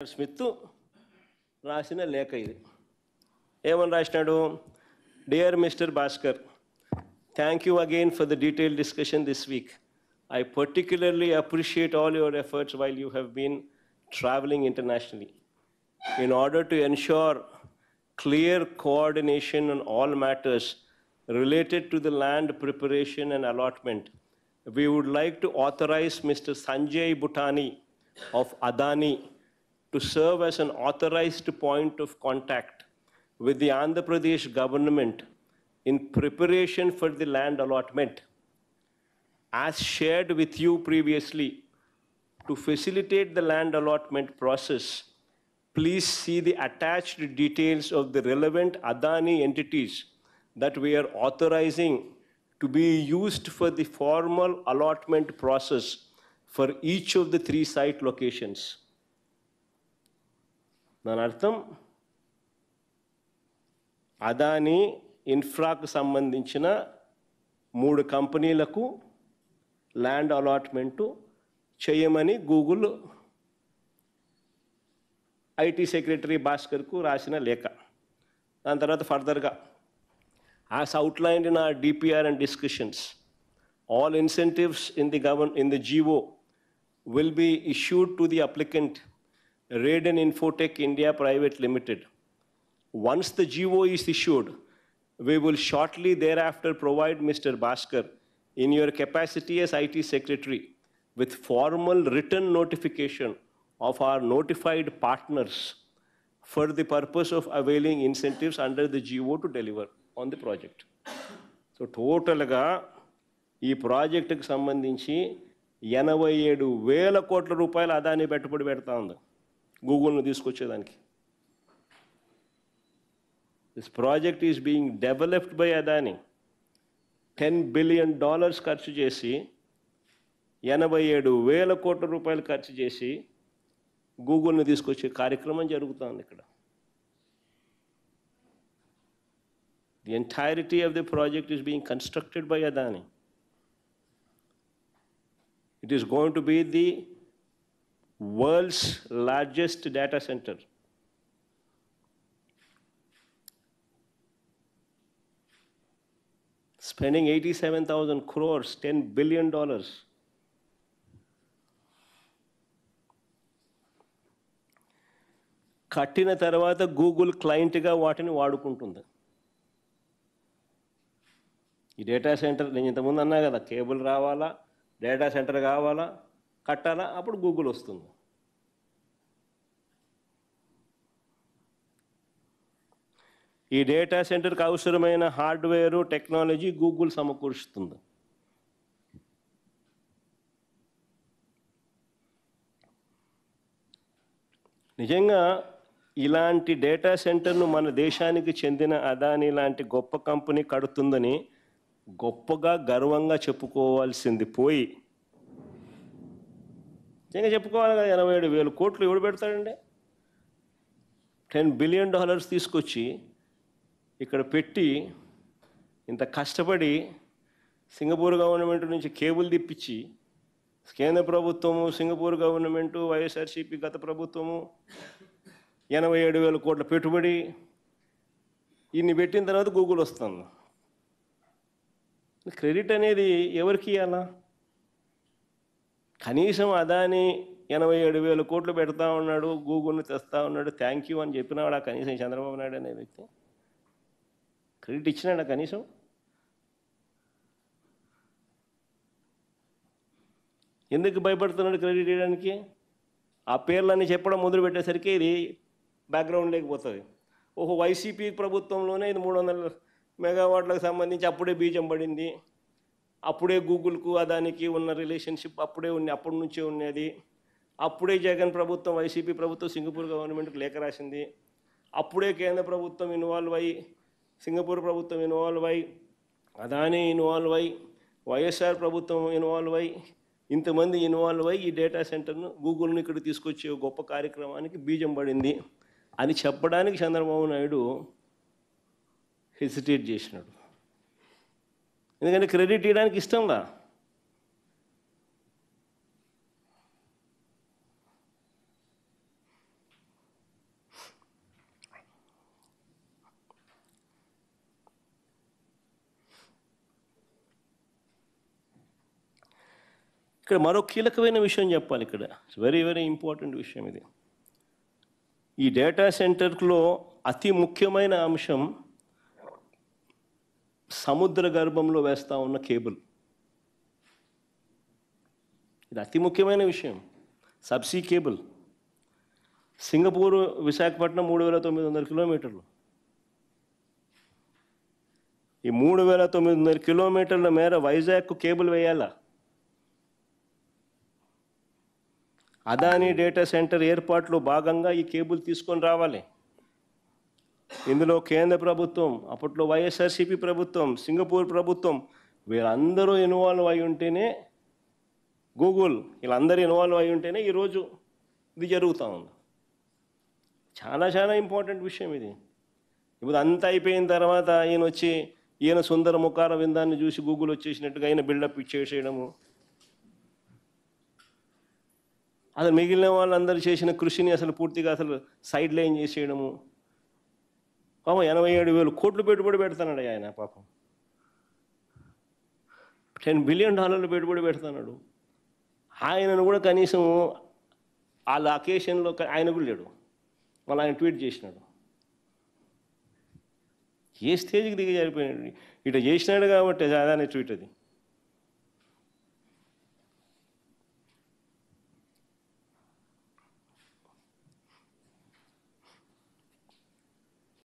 Smith రాసిన లేఖ ఇది. ఏమని రాసినాడు? Dear mister Bhaskar, thank you again for the detailed discussion this week. I particularly appreciate all your efforts while you have been traveling internationally. In order to ensure clear coordination on all matters related to the land preparation and allotment, we would like to authorize Mr. Sanjay Bhutani of Adani to serve as an authorized point of contact with the Andhra Pradesh government in preparation for the land allotment. As shared with you previously, to facilitate the land allotment process, please see the attached details of the relevant Adani entities that we are authorizing to be used for the formal allotment process for each of the 3 site locations. దాని అర్థం, అదానీ ఇన్ఫ్రాకు సంబంధించిన 3 కంపెనీలకు land allotment చేయమని Google IT secretary భాస్కర్కు రాసిన లేఖ. దాని తర్వాత ఫర్దర్గా, as outlined in our DPR and discussions, all incentives in the GO will be issued to the applicant, Raiden Infotech India Private Limited. Once the GO is issued, we will shortly thereafter provide Mr. Bhaskar, in your capacity as IT Secretary, with formal written notification of our notified partners for the purpose of availing incentives under the GO to deliver on the project. So total ga ee project ki sambandhinchi 87,000 కోట్ల రూపాయలు అదాని పెట్టుబడి పెడతా ఉంది గూగుల్ను తీసుకొచ్చేదానికి. This project is being developed by Adani. $10 billion ఖర్చు చేసి 87,000 కోట్ల రూపాయలు ఖర్చు చేసి గూగుల్ని తీసుకొచ్చే కార్యక్రమం జరుగుతుంది ఇక్కడ. The entirety of the project is being constructed by Adani. It is going to be the world's largest data center. Spending 87,000 crores, $10 billion. కట్టిన తర్వాత గూగుల్ క్లయింట్గా వాటిని వాడుకుంటుంది. ఈ డేటా సెంటర్, నేను ఇంతకుముందు అన్నా కదా, కేబుల్ రావాలా, డేటా సెంటర్ కావాలా, కట్టాలా, అప్పుడు గూగుల్ వస్తుంది. ఈ డేటా సెంటర్కి అవసరమైన హార్డ్వేరు, టెక్నాలజీ గూగుల్ సమకూరుస్తుంది. నిజంగా ఇలాంటి డేటా సెంటర్ను మన దేశానికి చెందిన అదానీ లాంటి గొప్ప కంపెనీ కడుతుందని గొప్పగా గర్వంగా చెప్పుకోవాల్సింది పోయి, నిజంగా చెప్పుకోవాలి కదా, 87,000 కోట్లు ఎవడు పెడతాడండి? $10 బిలియన్ తీసుకొచ్చి ఇక్కడ పెట్టి ఇంత కష్టపడి సింగపూర్ గవర్నమెంట్ నుంచి కేబుల్ తిప్పించి, కేంద్ర ప్రభుత్వము, సింగపూర్ గవర్నమెంటు, వైఎస్ఆర్సీపీ గత ప్రభుత్వము 87,000 కోట్ల పెట్టుబడి ఇన్ని పెట్టిన తర్వాత గూగుల్ వస్తుంది. క్రెడిట్ అనేది ఎవరికి ఇవ్వాలా? కనీసం అదాని 87,000 కోట్లు పెడతా ఉన్నాడు, గూగుల్ని తెస్తా ఉన్నాడు, థ్యాంక్ యూ అని చెప్పినాడు కనీసం చంద్రబాబు నాయుడు అనే వ్యక్తి. క్రెడిట్ ఇచ్చినాడా కనీసం? ఎందుకు భయపడుతున్నాడు క్రెడిట్ ఇవ్వడానికి? ఆ పేర్లన్నీ చెప్పడం మొదలు పెట్టేసరికి ఇది బ్యాక్గ్రౌండ్ లేకపోతుంది. ఓహో, వైసీపీ ప్రభుత్వంలోనే ఇది 300 మెగావాట్లకు సంబంధించి అప్పుడే బీజం పడింది, అప్పుడే గూగుల్కు అదానికి ఉన్న రిలేషన్షిప్ అప్పుడే అప్పటి నుంచే ఉన్నది, అప్పుడే జగన్ ప్రభుత్వం, వైసీపీ ప్రభుత్వం సింగపూర్ గవర్నమెంట్కి లేఖ రాసింది, అప్పుడే కేంద్ర ప్రభుత్వం ఇన్వాల్వ్ అయ్యి, సింగపూర్ ప్రభుత్వం ఇన్వాల్వ్ అయ్యి, అదానీ ఇన్వాల్వ్ అయ్యి, వైఎస్ఆర్ ప్రభుత్వం ఇన్వాల్వ్ అయ్యి, ఇంతమంది ఇన్వాల్వ్ అయ్యి ఈ డేటా సెంటర్ను, గూగుల్ని ఇక్కడ తీసుకొచ్చే గొప్ప కార్యక్రమానికి బీజం పడింది అని చెప్పడానికి చంద్రబాబు నాయుడు హెసిటేట్ చేసినాడు. ఎందుకంటే క్రెడిట్ ఇవ్వడానికి ఇష్టంలా. ఇక్కడ మరో కీలకమైన విషయం చెప్పాలి. ఇక్కడ వెరీ వెరీ ఇంపార్టెంట్ విషయం ఇది. ఈ డేటా సెంటర్లో అతి ముఖ్యమైన అంశం సముద్ర గర్భంలో వేస్తూ ఉన్న కేబుల్. ఇది అతి ముఖ్యమైన విషయం. Subsea cable. సింగపూర్ విశాఖపట్నం 3,900 కిలోమీటర్లు. ఈ 3,900 కిలోమీటర్ల మేర వైజాగ్కు కేబుల్ వేయాలా? అదానీ డేటా సెంటర్ ఏర్పాటులో భాగంగా ఈ కేబుల్ తీసుకొని రావాలి. ఇందులో కేంద్ర ప్రభుత్వం, అప్పట్లో వైఎస్ఆర్సీపీ ప్రభుత్వం, సింగపూర్ ప్రభుత్వం వీళ్ళందరూ ఇన్వాల్వ్ అయి ఉంటేనే, గూగుల్ వీళ్ళందరూ ఇన్వాల్వ్ అయి ఉంటేనే ఈరోజు ఇది జరుగుతూ ఉంది. చాలా చాలా ఇంపార్టెంట్ విషయం ఇది. ఇప్పుడు అంతా అయిపోయిన తర్వాత ఈయన సుందర ముఖార విందాన్ని చూసి గూగుల్ వచ్చేసినట్టుగా ఆయన బిల్డప్ ఇచ్చేసేయడము, అసలు మిగిలిన వాళ్ళందరూ చేసిన కృషిని అసలు పూర్తిగా అసలు సైడ్ లైన్ చేసేయడము. పాపం 87,000 కోట్లు పెట్టుబడి పెడతాడు ఆయన. పాపం $10 బిలియన్ పెట్టుబడి పెడతాడు. ఆయనను కూడా కనీసం వాళ్ళ అకేషన్లో ఆయన కూడా లేడు. వాళ్ళు ఆయన ట్వీట్ చేసినాడు. ఏ స్టేజ్కి దిగి జారిపోయినాడు. ఇట్లా చేసినాడు కాబట్టి అదాని ట్వీట్ అది.